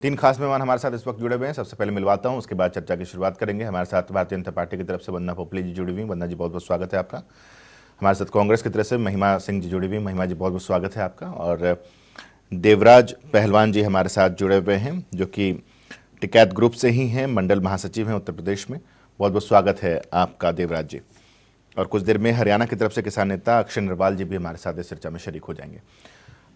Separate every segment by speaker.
Speaker 1: तीन खास मेहमान हमारे साथ इस वक्त जुड़े हुए हैं। सबसे पहले मिलवाता हूं, उसके बाद चर्चा की शुरुआत करेंगे। हमारे साथ भारतीय जनता पार्टी की तरफ से वंदना पोपली जी जुड़ी हुई। वंदना जी, बहुत बहुत स्वागत है आपका। हमारे साथ कांग्रेस की तरफ से महिमा सिंह जी जुड़ी हुई। महिमा जी, बहुत बहुत स्वागत है आपका। और देवराज पहलवान जी हमारे साथ जुड़े हुए हैं, जो कि टिकैत ग्रुप से ही हैं, मंडल महासचिव हैं उत्तर प्रदेश में। बहुत बहुत स्वागत है आपका देवराज जी। और कुछ देर में हरियाणा की तरफ से किसान नेता अक्षय नरवाल जी भी हमारे साथ इस चर्चा में शरीक हो जाएंगे।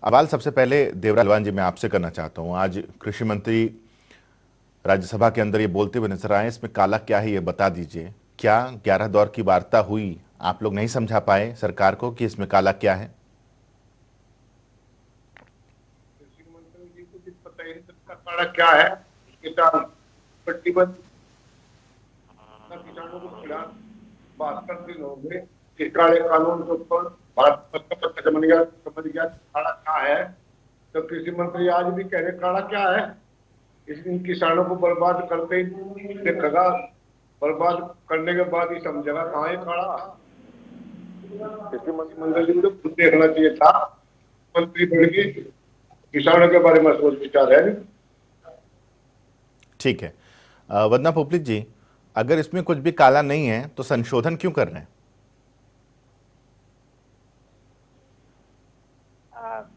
Speaker 1: सवाल सबसे पहले देवराज पहलवान जी मैं आपसे करना चाहता हूं। आज कृषि मंत्री राज्यसभा के अंदर ये बोलते हुए नजर आए, इसमें काला क्या है ये बता दीजिए। क्या 11 दौर की वार्ता हुई, आप लोग नहीं समझा पाए सरकार को कि इसमें काला क्या है?
Speaker 2: कृषि मंत्री जी को कुछ पता ही नहीं इसका काला क्या है। किसान प्रतिबद्ध किसानों के खिलाफ 72 दिन हो गए। इस काले कानून के ऊपर भारत पत्र समझ गया काला क्या है। तो कृषि मंत्री आज भी कह रहे काला क्या है। इन किसानों को बर्बाद करते ही देखा, बर्बाद करने के बाद ही समझेगा कहाँ है काला। कृषि मंत्री जी को खुद देखना चाहिए था। मंत्री बन के किसानों के बारे में सोच विचार है नहीं।
Speaker 1: ठीक है। वंदना पोपली जी, अगर इसमें कुछ भी काला नहीं है तो संशोधन क्यों कर रहे हैं?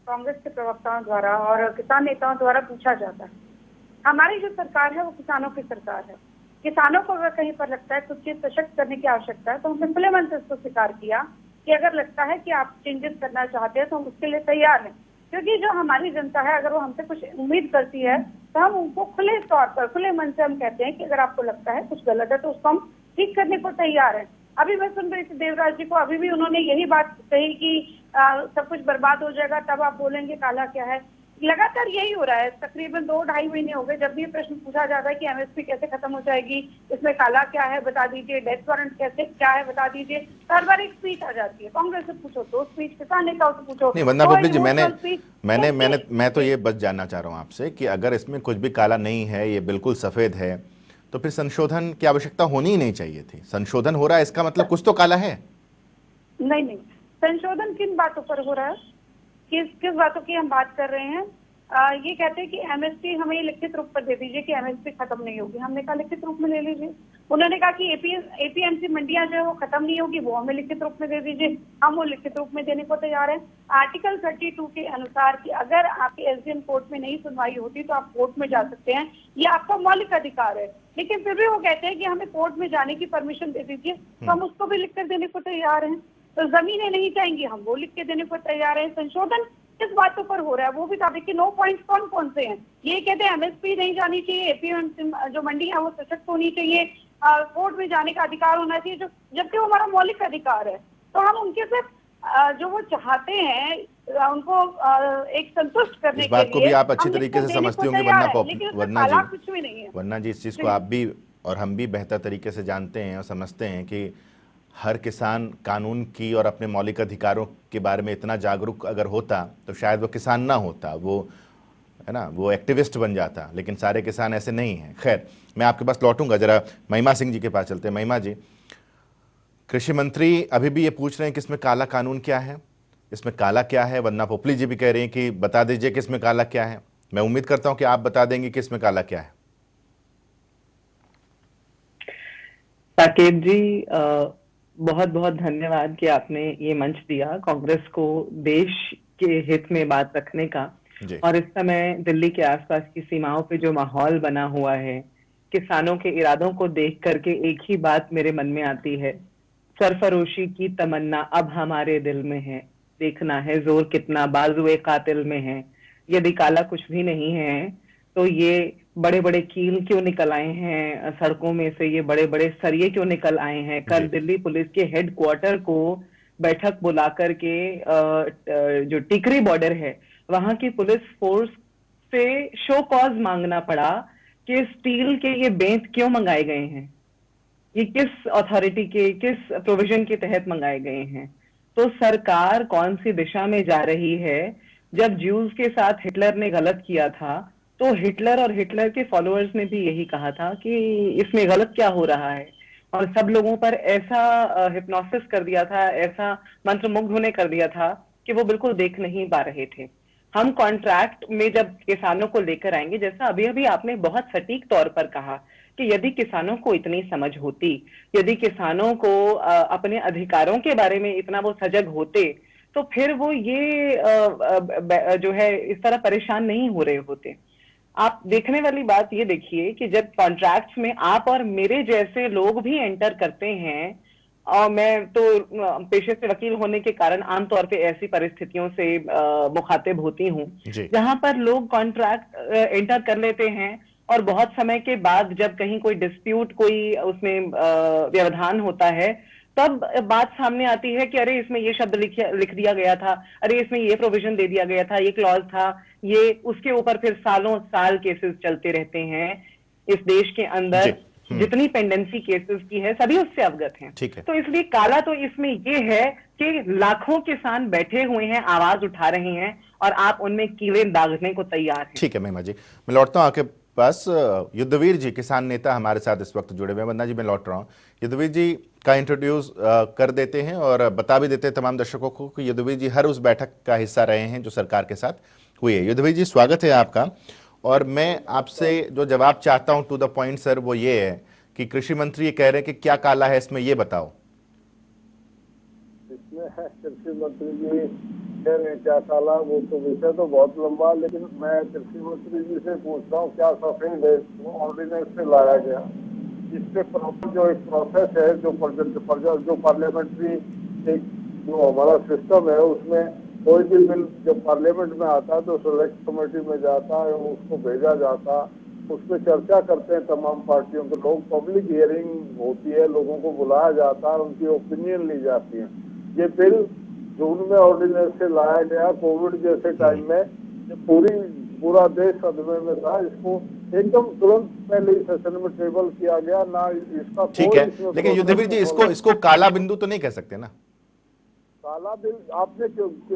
Speaker 3: कांग्रेस के प्रवक्ताओं द्वारा और किसान नेताओं द्वारा पूछा जाता है। हमारी जो सरकार है वो किसानों की सरकार है। किसानों को अगर कहीं पर लगता है कुछ चीज सशक्त करने की आवश्यकता है तो हमने खुले मन से इसको स्वीकार किया कि अगर लगता है कि आप चेंजेस करना चाहते हैं तो हम उसके लिए तैयार हैं। क्योंकि जो हमारी जनता है अगर वो हमसे कुछ उम्मीद करती है तो हम उनको खुले तौर पर खुले मन से हम कहते हैं कि अगर आपको लगता है कुछ गलत है तो उसको हम ठीक करने को तैयार हैं। अभी मैं सुन रही थी देवराज जी को, अभी भी उन्होंने यही बात कही कि सब कुछ बर्बाद हो जाएगा तब आप बोलेंगे काला क्या है। लगातार यही हो रहा है। तकरीबन 2-2.5 महीने हो गए जब भी ये प्रश्न पूछा जाता है कि एमएसपी कैसे खत्म हो जाएगी, इसमें काला क्या है बता दीजिए, डेथ वारंट कैसे क्या है बता दीजिए। हर बार एक स्पीच आ जाती है। कांग्रेस से पूछो तो स्पीच, किसान नेताओं से पूछो
Speaker 1: नहीं वंदना
Speaker 3: तो
Speaker 1: पोपली जी, मैंने
Speaker 3: इमोशनल स्पीच।
Speaker 1: मैंने मैंने मैं तो ये बस जानना चाह रहा हूं आपसे कि अगर इसमें कुछ भी काला नहीं है, ये बिल्कुल सफेद है, तो फिर संशोधन की आवश्यकता होनी ही नहीं चाहिए थी। संशोधन हो रहा है, इसका मतलब कुछ तो काला है।
Speaker 3: नहीं नहीं, संशोधन किन बातों पर हो रहा है, किस किस बातों की हम बात कर रहे हैं। ये कहते हैं कि एमएसपी हमें ये लिखित रूप पर दे दीजिए कि एमएसपी खत्म नहीं होगी। हमने कहा लिखित रूप में ले लीजिए। उन्होंने कहा कि एपीएमसी मंडियां जो है वो खत्म नहीं होगी, वो हमें लिखित रूप में दे दीजिए। हम वो लिखित रूप में देने को तैयार हैं। आर्टिकल 32 के अनुसार कि अगर आपकी एसडीएम कोर्ट में नहीं सुनवाई होती तो आप कोर्ट में जा सकते हैं, ये आपका मौलिक अधिकार है। लेकिन फिर भी वो कहते हैं कि हमें कोर्ट में जाने की परमिशन दे दीजिए, तो हम उसको भी लिख कर देने को तैयार हैं। तो जमीनें नहीं चाहेंगी, हम वो लिख के देने को तैयार हैं। संशोधन किस बातों पर हो रहा है वो भी था। देखिए 9 पॉइंट्स कौन कौन से हैं। ये कहते हैं एमएसपी नहीं जानी चाहिए, एपीएमसी जो मंडी है वो सशक्त होनी चाहिए, कोर्ट में जाने का अधिकार होना चाहिए, जो जबकि वो हमारा मौलिक अधिकार है। तो हम उनके सिर्फ जो वो चाहते हैं उनको एक संतुष्ट करने
Speaker 1: इस
Speaker 3: के
Speaker 1: बात को भी
Speaker 3: लिए
Speaker 1: आप अच्छी
Speaker 3: हम लिख
Speaker 1: तरीके
Speaker 3: कर
Speaker 1: से
Speaker 3: देने
Speaker 1: समझती
Speaker 3: को
Speaker 1: होंगी
Speaker 3: तैयार है, लेकिन उसमें
Speaker 1: वरना
Speaker 3: काला
Speaker 1: जी,
Speaker 3: कुछ भी नहीं है।
Speaker 1: वरना जी, इस चीज़ को
Speaker 3: जी
Speaker 1: आप भी और हम भी बेहतर तरीके से जानते हैं और समझते हैं कि हर किसान कानून की और अपने मौलिक अधिकारों के बारे में इतना जागरूक अगर होता तो शायद वो किसान ना होता, वो है ना, वो एक्टिविस्ट बन जाता। लेकिन सारे किसान ऐसे नहीं हैं। खैर, मैं आपके पास लौटूंगा, जरा महिमा सिंह जी के पास चलते हैं। महिमा जी, कृषि मंत्री अभी भी ये पूछ रहे हैं कि इसमें काला कानून क्या है, इसमें काला क्या है। वंदना पोपली जी भी कह रही हैं कि बता दीजिए कि इसमें काला क्या है। मैं उम्मीद करता हूं कि आप बता देंगे कि इसमें काला क्या है।
Speaker 4: साकेत जी, बहुत बहुत धन्यवाद कि आपने ये मंच दिया कांग्रेस को देश के हित में बात रखने का।
Speaker 1: जी
Speaker 4: और इस समय दिल्ली के आसपास की सीमाओं पे जो माहौल बना हुआ है, किसानों के इरादों को देख करके एक ही बात मेरे मन में आती है, सरफरोशी की तमन्ना अब हमारे दिल में है, देखना है जोर कितना बाजुए कातिल में है। यदि काला कुछ भी नहीं है तो ये बड़े बड़े कील क्यों निकल आए हैं सड़कों में से, ये बड़े बड़े सरिये क्यों निकल आए हैं। कल
Speaker 1: जी
Speaker 4: दिल्ली पुलिस के हेडक्वार्टर को बैठक बुला करके जो टिकरी बॉर्डर है वहां की पुलिस फोर्स से शो कॉज मांगना पड़ा कि स्टील के ये बेंत क्यों मंगाए गए हैं, ये किस अथॉरिटी के किस प्रोविजन के तहत मंगाए गए हैं। तो सरकार कौन सी दिशा में जा रही है। जब ज्यूज के साथ हिटलर ने गलत किया था तो हिटलर और हिटलर के फॉलोअर्स ने भी यही कहा था कि इसमें गलत क्या हो रहा है, और सब लोगों पर ऐसा हिप्नोसिस कर दिया था, ऐसा मंत्रमुग्ध होने कर दिया था कि वो बिल्कुल देख नहीं पा रहे थे। हम कॉन्ट्रैक्ट में जब किसानों को लेकर आएंगे, जैसा अभी अभी आपने बहुत सटीक तौर पर कहा कि यदि किसानों को इतनी समझ होती, यदि किसानों को अपने अधिकारों के बारे में इतना वो सजग होते, तो फिर वो ये जो है इस तरह परेशान नहीं हो रहे होते। आप देखने वाली बात ये देखिए कि जब कॉन्ट्रैक्ट्स में आप और मेरे जैसे लोग भी एंटर करते हैं, और मैं तो पेशे से वकील होने के कारण आमतौर पे ऐसी परिस्थितियों से मुखातिब होती हूँ
Speaker 1: जी।
Speaker 4: जहां पर लोग कॉन्ट्रैक्ट एंटर कर लेते हैं और बहुत समय के बाद जब कहीं कोई डिस्प्यूट, कोई उसमें व्यवधान होता है, तब बात सामने आती है कि अरे इसमें ये शब्द लिख दिया गया था, अरे इसमें ये प्रोविजन दे दिया गया था, ये क्लॉज था, ये उसके ऊपर फिर सालों साल केसेस चलते रहते हैं। इस देश के
Speaker 1: जी।
Speaker 4: अंदर जितनी पेंडेंसी केसेस की है सभी उससे अवगत हैं।
Speaker 1: ठीक है।
Speaker 4: तो इसलिए काला तो इसमें ये है कि लाखों किसान बैठे हुए हैं, आवाज उठा रहे हैं और आप उनमें कीले दागने को तैयार हैं।
Speaker 1: ठीक है महिमा जी, मैं लौटता हूँ आपके पास। युद्धवीर जी किसान नेता हमारे साथ इस वक्त जुड़े हुए हैं। वंदना जी मैं लौट रहा हूँ, युद्धवीर जी का इंट्रोड्यूस कर देते हैं और बता भी देते हैं तमाम दर्शकों को कि युद्धवीर जी हर उस बैठक का हिस्सा रहे हैं जो सरकार के साथ हुई है। युद्धवीर जी स्वागत है आपका। और मैं आपसे जो जवाब चाहता हूं टू द पॉइंट सर, वो ये है कि कृषि मंत्री ये कह रहे हैं कि क्या काला है इसमें, ये बताओ।
Speaker 5: इसमें कृषि मंत्री जी कह रहे हैं क्या काला, वो तो विषय तो बहुत लंबा, लेकिन मैं कृषि मंत्री जी से पूछ रहा हूँ क्या सफेद है वो ऑर्डिनेंस से लाया गया, इससे प्रॉपर जो एक प्रोसेस है जो पार्लियामेंट्री एक जो हमारा सिस्टम है उसमें कोई भी बिल जब पार्लियामेंट में आता है तो सेलेक्ट कमेटी में जाता है, उसको भेजा जाता, उसमें चर्चा करते हैं तमाम पार्टियों के लोग, पब्लिक हियरिंग होती है, लोगों को बुलाया जाता है, उनकी ओपिनियन ली जाती है। ये बिल जून में ऑर्डिनेंस से लाया गया कोविड जैसे टाइम में, जब पूरा देश सदमे में था, इसको एकदम तुरंत पहले ही सेशन में टेबल किया गया ना, इसका
Speaker 1: ठीक है, लेकिन युद्धवीर जी इसको काला बिंदु तो नहीं कह सकते ना।
Speaker 5: काला बिल आपने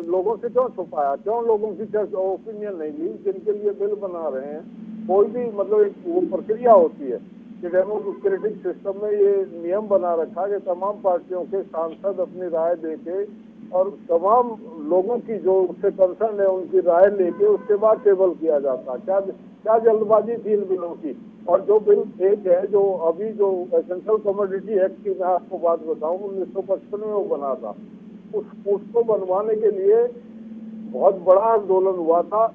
Speaker 5: लोगों से क्यों छुपाया, क्यों लोगों की ओपिनियन नहीं ली जिनके लिए बिल बना रहे हैं? कोई भी मतलब एक वो प्रक्रिया होती है कि डेमोक्रेटिक सिस्टम में ये नियम बना रखा कि तमाम पार्टियों के सांसद अपनी राय देके और तमाम लोगों की जो उससे कंसर्न है उनकी राय लेके उसके बाद टेबल किया जाता। क्या जल्दबाजी थी इन बिलों की? और जो बिल एक है जो अभी जो एसेंशियल कमोडिटी एक्ट की मैं आपको बात बताऊं 1955 में वो बना था, उसको बनवाने के लिए बहुत बड़ा आंदोलन हुआ था,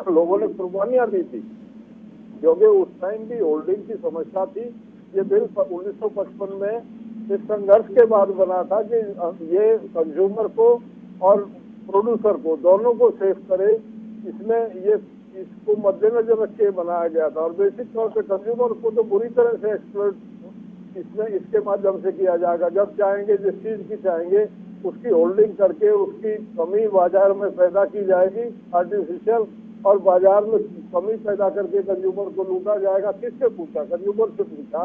Speaker 5: लोगों ने कुर्बानियां दी थी क्योंकि उस टाइम भी होल्डिंग की समस्या थी। ये बिल 1955 में इस संघर्ष के बाद बना था कि ये कंज्यूमर को और प्रोड्यूसर को दोनों को सेफ करे, इसमें ये इसको मद्देनजर रख के बनाया गया था। और बेसिक तौर पे कंज्यूमर को तो बुरी तरह से एक्सप्लॉइट इसमें इसके माध्यम से किया जाएगा। जब चाहेंगे जिस चीज की चाहेंगे उसकी होल्डिंग करके उसकी कमी बाजार में पैदा की जाएगी आर्टिफिशियल, और बाजार में कमी पैदा करके कंज्यूमर को लूटा जाएगा। किससे पूछा? कंज्यूमर से पूछा,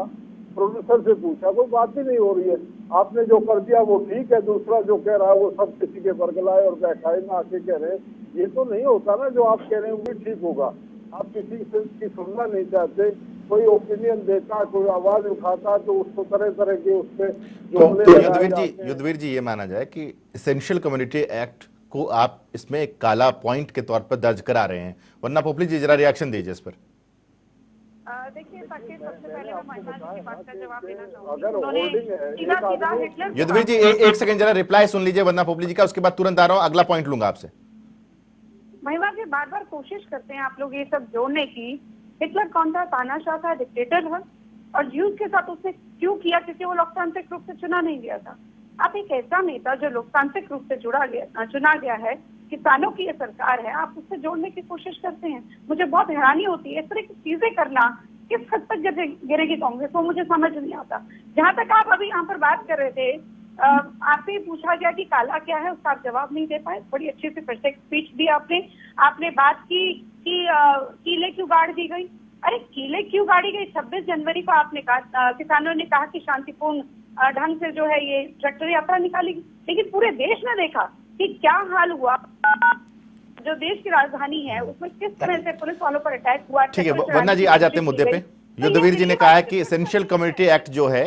Speaker 5: प्रोड्यूसर से पूछा, कोई बात ही नहीं हो रही है। आपने जो कर दिया वो ठीक है, दूसरा जो कह रहा है वो सब किसी के बरगलाए और बहकाए में आके कह रहे हैं, ये तो नहीं होता ना। जो आप कह रहे हैं वो भी ठीक होगा। आप किसी से की सुनना नहीं चाहते, कोई ओपिनियन देता, कोई आवाज उठाता तो उसको तरह तरह के उस पर
Speaker 1: तो युद्धवीर जी ये माना जाए कि एसेंशियल कम्युनिटी एक्ट को आप इसमें एक काला पॉइंट के तौर पर दर्ज करा रहे हैं, वरना पोपली जी जरा रिएक्शन दीजिए इस पर।
Speaker 3: देखिए सबसे पहले मैं महिमा जी की बात का जवाब देना
Speaker 5: अगर होल्डिंग है
Speaker 3: चाहूंगी।
Speaker 1: युद्धवीर जी एक सेकंड जरा रिप्लाई सुन लीजिए वरना पोपली जी का, उसके बाद तुरंत आ रहा हूं, अगला पॉइंट लूंगा आपसे।
Speaker 3: महिमा जी बार बार कोशिश करते हैं आप लोग ये सब जोड़ने की। हिटलर कौन था? तानाशाह था, डिक्टेटर था, और ज्यूज के साथ उसने क्यों किया? क्योंकि वो लोकतांत्रिक रूप से चुना नहीं गया था। आप एक ऐसा नेता जो लोकतांत्रिक रूप से चुना गया है, किसानों की ये सरकार है, आप उससे जोड़ने की कोशिश करते हैं। मुझे बहुत हैरानी होती है इस तरह की चीजें करना किस हद तक गिरेगी कांग्रेस, वो मुझे समझ नहीं आता। जहां तक आप अभी यहाँ पर बात कर रहे थे, आपसे पूछा गया कि काला क्या है, उसका आप जवाब नहीं दे पाए। बड़ी अच्छी से फिर से स्पीच दी आपने बात की कि कीले क्यों गाड़ दी गई। अरे कीले क्यों गाड़ी गई? 26 जनवरी को आपने कहा, किसानों ने कहा कि शांतिपूर्ण ढंग से जो है ये ट्रैक्टर यात्रा निकाली, लेकिन पूरे देश ने देखा कि क्या हाल हुआ। जो देश की राजधानी है उसमें किस तरह से पुलिस वालों पर अटैक हुआ।
Speaker 1: ठीक है वंदना जी आ जाते हैं मुद्दे पे। युद्धवीर जी ने कहा है कि एसेंशियल कम्युनिटी एक्ट जो है,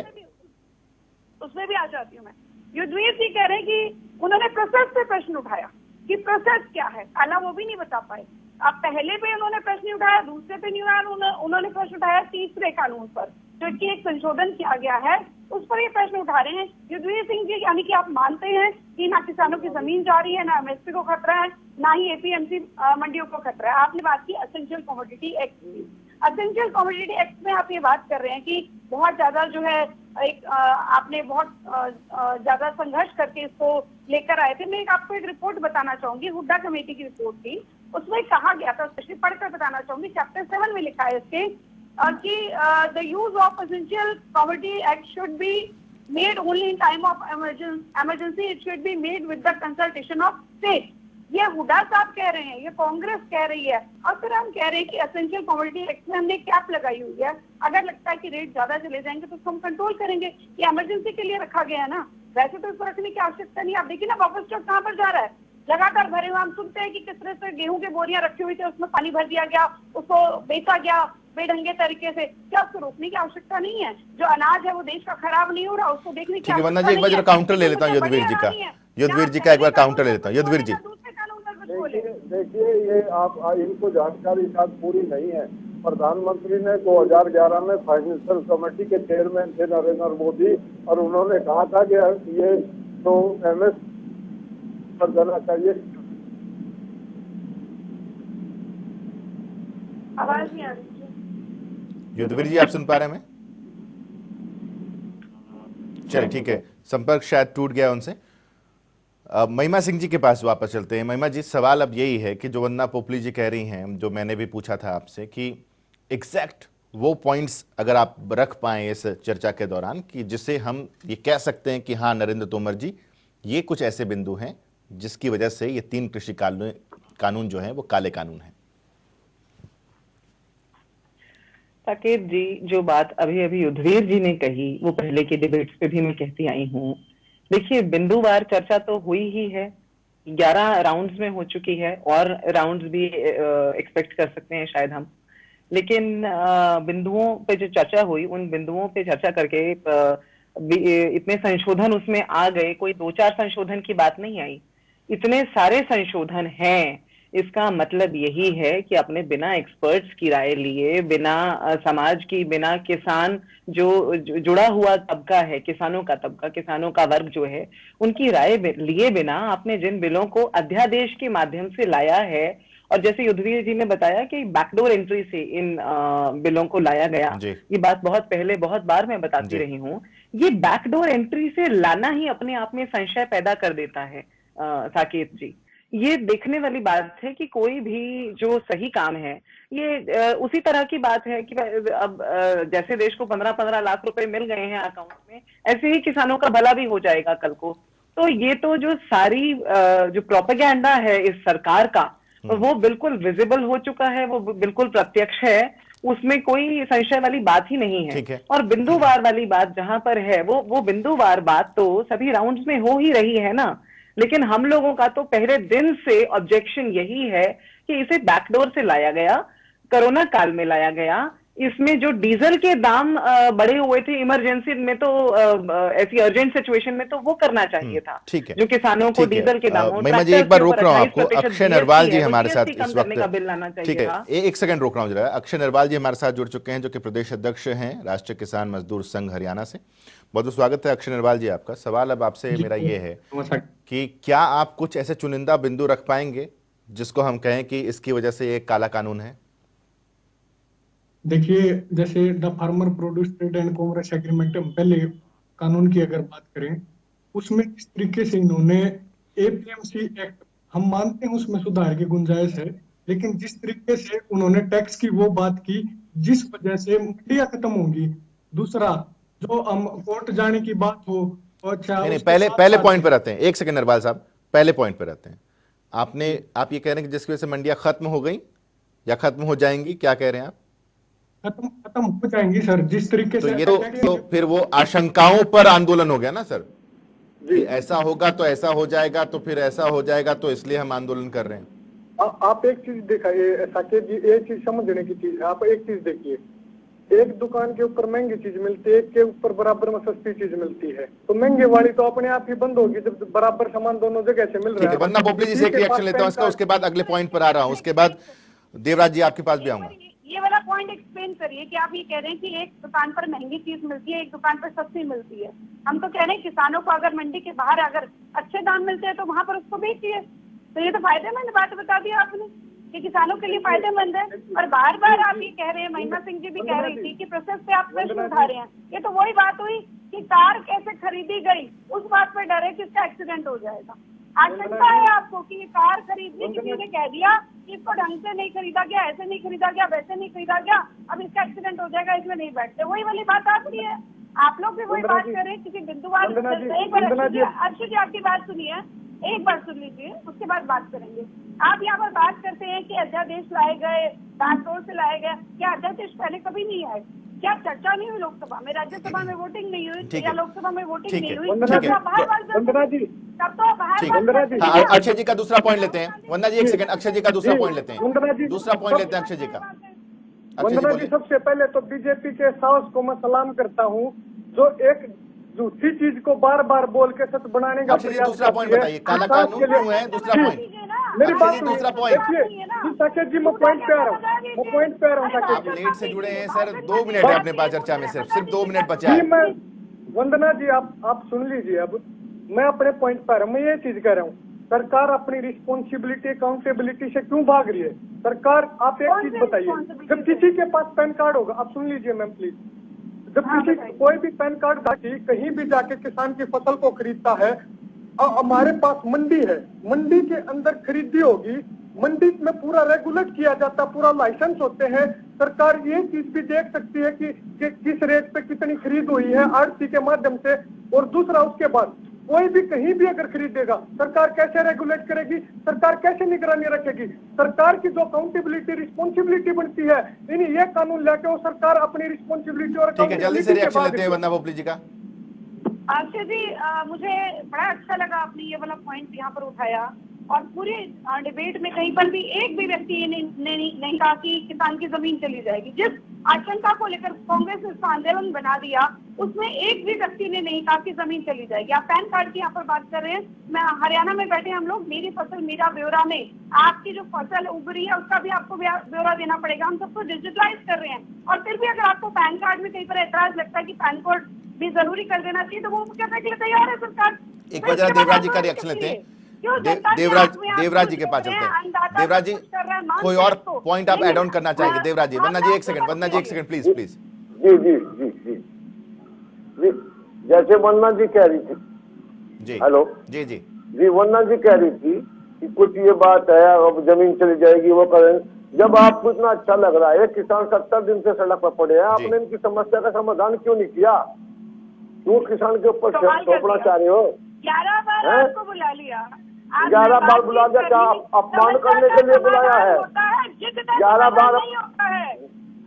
Speaker 3: उसमें भी आ जाती हूँ मैं। युद्धवीर जी कह रहे हैं कि उन्होंने प्रोसेस से प्रश्न उठाया कि प्रोसेस क्या है, काला वो भी नहीं बता पाए। अब पहले पे उन्होंने प्रश्न नहीं उठाया, दूसरे पे नहीं उठाया, उन्होंने प्रश्न उठाया तीसरे कानून पर जो कि एक संशोधन किया गया है उस पर ये प्रश्न उठा रहे हैं। युद्धवीर सिंह जी, यानी कि आप मानते हैं कि ना किसानों की जमीन जा रही है, ना एमएसपी को खतरा है, ना ही एपीएमसी मंडियों को खतरा है। आपने बात की एसेंशियल कमोडिटी एक्ट की। एसेंशियल कमोडिटी एक्ट में आप ये बात कर रहे हैं कि बहुत ज्यादा जो है एक आपने बहुत ज्यादा संघर्ष करके इसको लेकर आए थे। मैं आपको एक रिपोर्ट बताना चाहूंगी, हुड्डा कमेटी की रिपोर्ट थी, उसमें कहा गया था, स्पेशली पढ़कर बताना चाहूंगी, चैप्टर 7 में लिखा है इसके कि the use of essential commodity act should be made only in time of emergency, it should be made with the consultation of state. ये हुड्डा साहब कह रहे हैं, ये कांग्रेस कह रही है, और फिर हम कह रहे हैं कि एसेंशियल कमोडिटी एक्ट में हमने कैप लगाई हुई है, अगर लगता है कि रेट ज्यादा चले जाएंगे तो उसको हम कंट्रोल करेंगे। ये इमरजेंसी के लिए रखा गया है ना, वैसे तो इसको रखने की आवश्यकता नहीं। आप देखिए ना बफर स्टॉक कहाँ पर जा रहा है, लगातार भरे हुए। हम सुनते हैं कि किस तरह से गेहूं की बोरियां रखी हुई थी, उसमें पानी भर दिया गया, उसको बेचा गया बेढंगे तरीके से। क्या उसको रोकने की आवश्यकता नहीं है? जो अनाज है वो देश का खराब नहीं हो रहा, उसको देखने की
Speaker 1: वंदना जी एक बार काउंटर ले लेता हूँ युद्धवीर जी का, युद्धवीर जी का एक बार काउंटर ले लेता हूँ। युद्धवीर जी
Speaker 5: देखिए, ये आप इनको जानकारी शायद पूरी नहीं है। प्रधानमंत्री ने 2011 में फाइनेंशियल कमेटी के चेयरमैन थे नरेंद्र मोदी, और उन्होंने कहा था कि ये तो एमएस पर जाना चाहिए।
Speaker 3: आवाज नहीं आ रही।
Speaker 1: युद्धवीर जी आप सुन पा रहे हैं हमें? चलिए ठीक है, संपर्क शायद टूट गया उनसे। महिमा सिंह जी के पास वापस चलते हैं। महिमा जी, सवाल अब यही है कि जो वंदना पोपली जी कह रही हैं, जो मैंने भी पूछा था आपसे, कि एग्जैक्ट वो पॉइंट्स अगर आप रख पाएं इस चर्चा के दौरान कि जिससे हम ये कह सकते हैं कि हाँ नरेंद्र तोमर जी, ये कुछ ऐसे बिंदु हैं जिसकी वजह से ये 3 कृषि कानून जो है वो काले कानून हैं।
Speaker 4: साकेत जी, जो बात अभी अभी युद्धवीर जी ने कही वो पहले के डिबेट्स पे भी मैं कहती आई हूँ। देखिए, बिंदुवार चर्चा तो हुई ही है, 11 राउंड्स में हो चुकी है, और राउंड्स भी एक्सपेक्ट कर सकते हैं शायद हम। लेकिन बिंदुओं पे जो चर्चा हुई, उन बिंदुओं पे चर्चा करके इतने संशोधन उसमें आ गए। कोई 2-4 संशोधन की बात नहीं आई, इतने सारे संशोधन हैं। इसका मतलब यही है कि अपने बिना एक्सपर्ट्स की राय लिए, बिना समाज की, बिना किसान जो जुड़ा हुआ तबका है, किसानों का तबका, किसानों का वर्ग जो है, उनकी राय लिए बिना आपने जिन बिलों को अध्यादेश के माध्यम से लाया है, और जैसे युद्धवीर जी ने बताया कि बैकडोर एंट्री से इन बिलों को लाया गया, ये बात बहुत पहले बहुत बार मैं बताती रही हूँ। ये बैकडोर एंट्री से लाना ही अपने आप में संशय पैदा कर देता है साकेत जी। ये देखने वाली बात है कि कोई भी जो सही काम है, ये उसी तरह की बात है कि अब जैसे देश को 15-15 लाख रुपए मिल गए हैं अकाउंट में, ऐसे ही किसानों का भला भी हो जाएगा कल को। तो ये तो जो सारी जो प्रोपेगेंडा है इस सरकार का, वो बिल्कुल विजिबल हो चुका है, वो बिल्कुल प्रत्यक्ष है, उसमें कोई संशय वाली बात ही नहीं है। और बिंदुवार वाली बात जहां पर है, वो बिंदुवार बात तो सभी राउंड्स में हो ही रही है ना। लेकिन हम लोगों का तो पहले दिन से ऑब्जेक्शन यही है कि इसे बैकडोर से लाया गया, कोरोना काल में लाया गया। इसमें जो डीजल के दाम बढ़े हुए थे इमरजेंसी में, तो ऐसी अर्जेंट सिचुएशन में तो वो करना चाहिए था।
Speaker 1: ठीक है,
Speaker 4: जो किसानों को डीजल के दामों,
Speaker 1: महिमा जी एक बार रोक रहा हूँ आपको। अक्षय नरवाल जी हमारे साथ इस वक्त, ठीक है, एक सेकंड रोक रहा हूँ जरा। अक्षय नरवाल जी हमारे साथ जुड़ चुके हैं, जो कि प्रदेश अध्यक्ष हैं राष्ट्रीय किसान मजदूर संघ हरियाणा से। बहुत बहुत स्वागत है अक्षय नरवाल जी आपका। सवाल अब आपसे मेरा ये है कि क्या आप कुछ ऐसे चुनिंदा बिंदु रख पाएंगे जिसको हम कहें कि इसकी वजह से एक काला कानून है?
Speaker 6: देखिए, जैसे the farmer produce trade and commerce agreement, पहले कानून की अगर बात करें, उसमें किस तरीके से इन्होंने एपीएमसी एक्ट, हम मानते हैं उसमें सुधार की गुंजाइश है, लेकिन जिस तरीके से उन्होंने टैक्स की वो बात की जिस वजह से मंडियां खत्म होंगी। दूसरा, जो हम कोर्ट जाने की बात हो,
Speaker 1: नहीं, पहले पॉइंट पर आते हैं। एक सेकंड नरवाल साहब, पहले पॉइंट पर आते हैं। आप ये कह रहे हैं कि जिसकी वजह से मंडियां खत्म हो गई या खत्म हो जाएंगी, क्या कह रहे हैं आप?
Speaker 6: खत्म हो जाएंगी सर, जिस तरीके से।
Speaker 1: ये तो फिर वो आशंकाओं पर आंदोलन हो गया ना सर, कि ऐसा होगा तो ऐसा हो जाएगा, तो फिर ऐसा हो जाएगा, तो इसलिए हम आंदोलन कर रहे हैं।
Speaker 5: आप एक चीज दिखाइए साकेत जी, एक चीज समझने की चीज है। आप एक चीज देखिए,
Speaker 7: एक दुकान के ऊपर महंगी चीज मिलती है, एक के ऊपर बराबर में सस्ती चीज मिलती है, तो महंगे वाली तो अपने आप ही बंद होगी जब बराबर सामान दोनों जगह से मिल
Speaker 1: ठीक
Speaker 7: रहा
Speaker 1: है,
Speaker 7: है।
Speaker 1: वंदना पोपली जी से एक रिएक्शन लेता हूं इसका, उसके बाद अगले पॉइंट पर आ रहा हूं, उसके बाद देवराज जी आपके पास भी आऊंगा।
Speaker 3: ये वाला पॉइंट एक्सप्लेन करिए कि आप ये कह रहे हैं कि एक दुकान पर महंगी चीज मिलती है, एक दुकान पर सस्ती मिलती है। हम तो कह रहे हैं किसानों को अगर मंडी के बाहर अगर अच्छे दाम मिलते हैं तो वहां पर उसको बेचिए। तो ये तो फायदेमंद बात बता दी आपने कि किसानों के लिए फायदेमंद है। और बार बार आप ये कह रहे हैं, महिमा सिंह जी भी कह रही थी कि प्रोसेस पे आप प्रश्न उठा रहे हैं। ये तो वही बात हुई कि कार कैसे खरीदी गई, उस बात पर डर है कि इसका एक्सीडेंट हो जाएगा। आशंका है आपको कि ये कार खरीदनी, किसी ने कह दिया कि इसको ढंग से नहीं खरीदा गया, ऐसे नहीं खरीदा गया, वैसे नहीं खरीदा गया, अब इसका एक्सीडेंट हो जाएगा, इसमें नहीं बैठते। वही वाली बात आपकी है, आप लोग भी वही बात कर रहे हैं। किसी बिंदुवार एक बार अर्षद जी आपकी बात सुनिए, एक बार सुन लीजिए, उसके बाद बात करेंगे। आप यहाँ पर बात करते हैं कि अध्यादेश लाए गए, बैकडोर से लाए गए। क्या अध्यादेश पहले कभी नहीं आए? क्या चर्चा नहीं हुई लोकसभा में, राज्यसभा में वोटिंग नहीं हुई, या लोकसभा में वोटिंग नहीं हुई?
Speaker 7: वंदना जी,
Speaker 1: अक्षय जी का दूसरा पॉइंट लेते हैं। वंदना जी एक सेकंड, अक्षय जी का दूसरा पॉइंट लेते हैं, दूसरा पॉइंट लेते हैं अक्षय जी का।
Speaker 7: वंदना जी, सबसे पहले तो बीजेपी के साहस को मैं सलाम करता हूँ जो एक झूठी चीज को बार बार बोल के सच बनाने का
Speaker 1: अक्षय जी दूसरा पॉइंट बताइए, काला कानून क्यों है? दूसरा पॉइंट
Speaker 7: मेरी बात
Speaker 1: जी, दूसरा पॉइंट।
Speaker 7: देखिए साकेत जी, मैं पॉइंट पे आ रहा हूँ, मैं पॉइंट पे आ रहा हूँ
Speaker 1: आप
Speaker 7: साकेत जी।
Speaker 1: लेट से जुड़े हैं सर, 2 मिनट है अपने पास चर्चा में, सिर्फ 2 मिनट बचा
Speaker 7: जी,
Speaker 1: है।
Speaker 7: मैं वंदना जी, आप सुन लीजिए। अब मैं अपने पॉइंट पर हूँ, मैं ये चीज कह रहा हूँ, सरकार अपनी रिस्पॉन्सिबिलिटी अकाउंटेबिलिटी से क्यों भाग रही है? सरकार, आप एक चीज बताइए, जब किसी के पास पैन कार्ड होगा, आप सुन लीजिए मैम प्लीज, जब किसी कोई भी पैन कार्ड कहीं भी जाके किसान की फसल को खरीदता है, हमारे पास मंडी है, मंडी के अंदर खरीदी होगी, मंडी में पूरा रेगुलेट किया जाता, पूरा लाइसेंस होते हैं। सरकार ये चीज भी देख सकती है कि किस रेट पे कितनी खरीद हुई है आरसी के माध्यम से। और दूसरा, उसके बाद कोई भी कहीं भी अगर खरीदेगा, सरकार कैसे रेगुलेट करेगी? सरकार कैसे निगरानी रखेगी? सरकार की जो अकाउंटेबिलिटी रिस्पॉन्सिबिलिटी बनती है, ये कानून लेके वो सरकार अपनी रिस्पॉन्सिबिलिटी और
Speaker 1: ठीक है, जल्दी से रिएक्शन लेते हैं वंदना पोपली जी का।
Speaker 3: अक्षय जी, मुझे बड़ा अच्छा लगा आपने ये वाला पॉइंट यहाँ पर उठाया, और पूरे डिबेट में कहीं पर भी एक भी व्यक्ति ये नहीं कहा कि किसान की जमीन चली जाएगी। जिस आशंका को लेकर कांग्रेस ने इसका आंदोलन बना दिया, उसमें एक भी व्यक्ति ने नहीं कहा कि जमीन चली जाएगी। आप पैन कार्ड की यहाँ पर बात कर रहे हैं, मैं हरियाणा में बैठे हम लोग, मेरी फसल मेरा ब्यौरा में आपकी जो फसल उग रही है उसका भी आपको ब्यौरा देना पड़ेगा। हम सबको डिजिटलाइज कर रहे हैं, और फिर भी अगर आपको पैन कार्ड में कहीं पर ऐतराज लगता है कि पैन कार्ड भी जरूरी कर देना चाहिए, तो वो करने के लिए तैयार है सरकार।
Speaker 1: एक बार जरा देवराज जी का रिएक्शन लेते हैं। देवराज जी के पास चलते हैं। देवराज जी, कोई और पॉइंट आप एड ऑन करना चाहेंगे? देवराज जी, वंदना जी एक सेकंड प्लीज प्लीज।
Speaker 5: जी जी जी जी जी, जैसे वंदना जी कह रही थी
Speaker 1: जी,
Speaker 5: हेलो
Speaker 1: जी जी
Speaker 5: जी, वंदना जी कह रही थी कि कुछ ये बात है, अब जमीन चली जाएगी, वो करें। जब आपको इतना अच्छा लग रहा है, किसान 70 दिन से सड़क पर पड़े हैं, आपने इनकी समस्या का समाधान क्यों नहीं किया? क्यों किसान के ऊपर थोपना चाह रहे हो?
Speaker 3: 11 बार आपको बुला लिया,
Speaker 5: 11 बार बुला दिया, क्या अपमान करने के लिए बुलाया है? 11 बार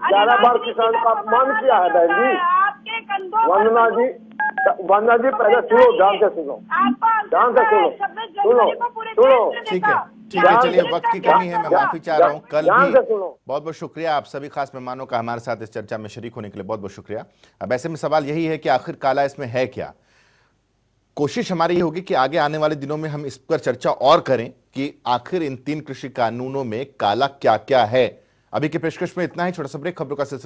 Speaker 5: 11 बार किसान का अपमान किया है बहन जी।
Speaker 3: आपके कंधों
Speaker 5: वंदना जी, वंदना जी पहले सुनो, ध्यान से सुनो, ध्यान से सुनो,
Speaker 1: ठीक है ठीक है, चलिए वक्त की कमी है, मैं माफी चाह रहा हूँ। कल भी बहुत बहुत शुक्रिया आप सभी खास मेहमानों का हमारे साथ इस चर्चा में शरीक होने के लिए बहुत बहुत शुक्रिया। अब ऐसे में सवाल यही है कि आखिर काला इसमें है क्या? कोशिश हमारी ये होगी कि आगे आने वाले दिनों में हम इस पर चर्चा और करें कि आखिर इन 3 कृषि कानूनों में काला क्या क्या है। अभी के पेशकश में इतना ही, छोटा सा ब्रेक, खबरों का सिलसिला